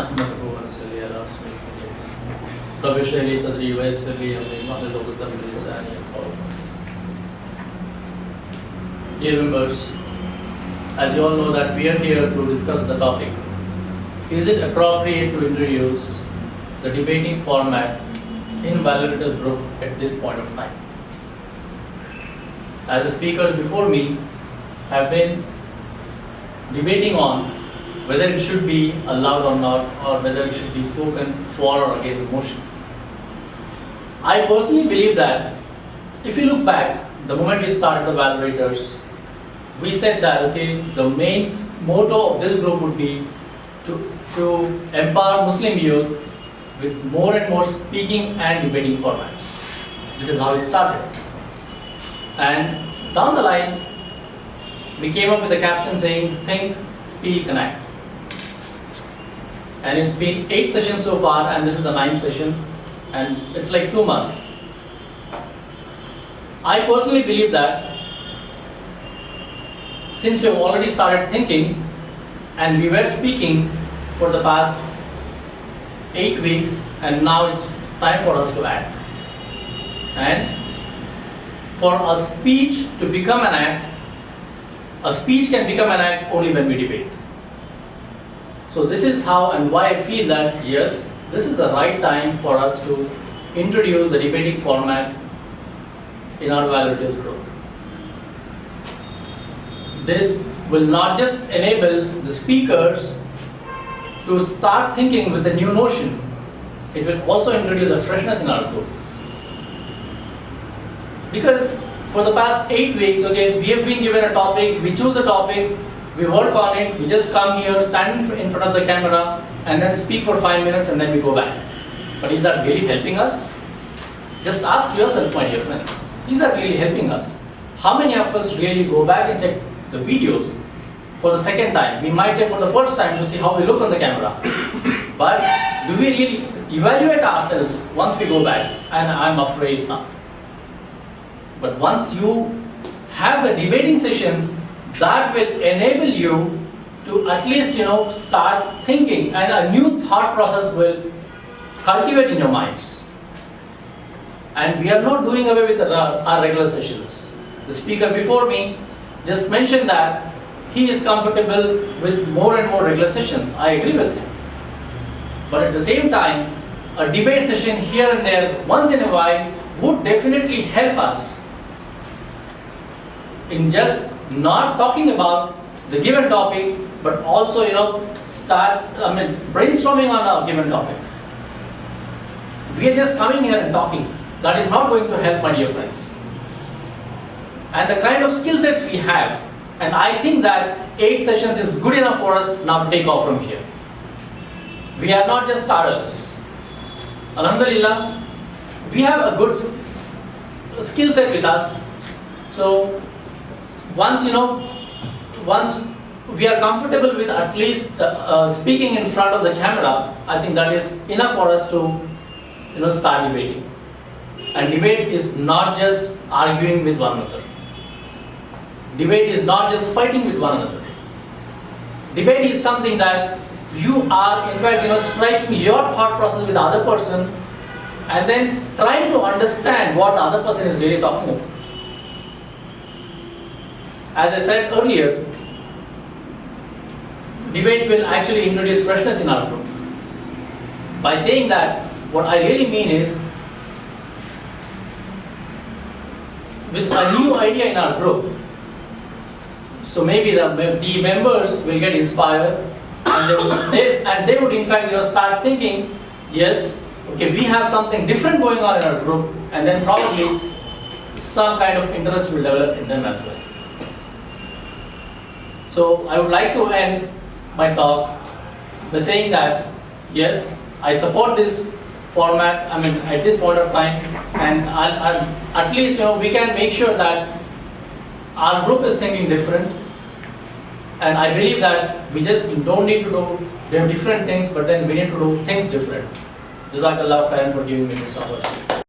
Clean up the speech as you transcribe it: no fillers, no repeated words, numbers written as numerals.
نحمده ونصلي على رسوله الكريم رب اشرح لي صدري ويسر لي امري واحلل عقدة من لساني يفقهوا قولي. Dear members, as you all know that we are here to discuss the topic, is it appropriate to introduce the debating format in validators group at this point of time? As the speakers before me have been debating on whether it should be allowed or not, or whether it should be spoken for or against the motion. I personally believe that if you look back, the moment we started the validators, we said that the main motto of this group would be to empower Muslim youth with more and more speaking and debating formats. This is how it started. And down the line, we came up with a caption saying, think, speak and act. And it's been 8 sessions so far, and this is the 9th session, and it's like 2 months. I personally believe that since we have already started thinking and we were speaking for the past 8 weeks, and now it's time for us to act. And for a speech to become an act, a speech can become an act only when we debate. So this is how and why I feel that yes, this is the right time for us to introduce the debating format in our validators group. This will not just enable the speakers to start thinking with a new notion, it will also introduce a freshness in our group. Because for the past 8 weeks, we have been given a topic, we choose a topic, we work on it, we just come here, stand in front of the camera, and then speak for 5 minutes and then we go back. But is that really helping us? Just ask yourself, my dear friends, is that really helping us? How many of us really go back and check the videos for the second time? We might check for the first time to see how we look on the camera. But do we really evaluate ourselves once we go back? And I'm afraid not. But once you have the debating sessions, that will enable you to at least start thinking, and a new thought process will cultivate in your minds. And we are not doing away with our regular sessions. The speaker before me just mentioned that he is comfortable with more and more regular sessions. I agree with him. But at the same time, a debate session here and there once in a while would definitely help us in just not talking about the given topic, but also start brainstorming on a given topic. We are just coming here and talking. That is not going to help, my dear friends. And the kind of skill sets we have, and I think that 8 sessions is good enough for us now to take off from here. We are not just starters. Alhamdulillah, we have a good skill set with us. So once we are comfortable with at least speaking in front of the camera, I think that is enough for us to start debating. And debate is not just arguing with one another. Debate is not just fighting with one another. Debate is something that you are in fact striking your thought process with the other person and then trying to understand what the other person is really talking about. As I said earlier, debate will actually introduce freshness in our group. By saying that, what I really mean is, with a new idea in our group, so maybe the members will get inspired and they would in fact start thinking, yes, we have something different going on in our group, and then probably some kind of interest will develop in them as well. So I would like to end my talk by saying that yes, I support this format at this point of time, and at least we can make sure that our group is thinking different, and I believe that we just don't need to do different things, but then we need to do things different. Jazakallah khairan for giving me this opportunity.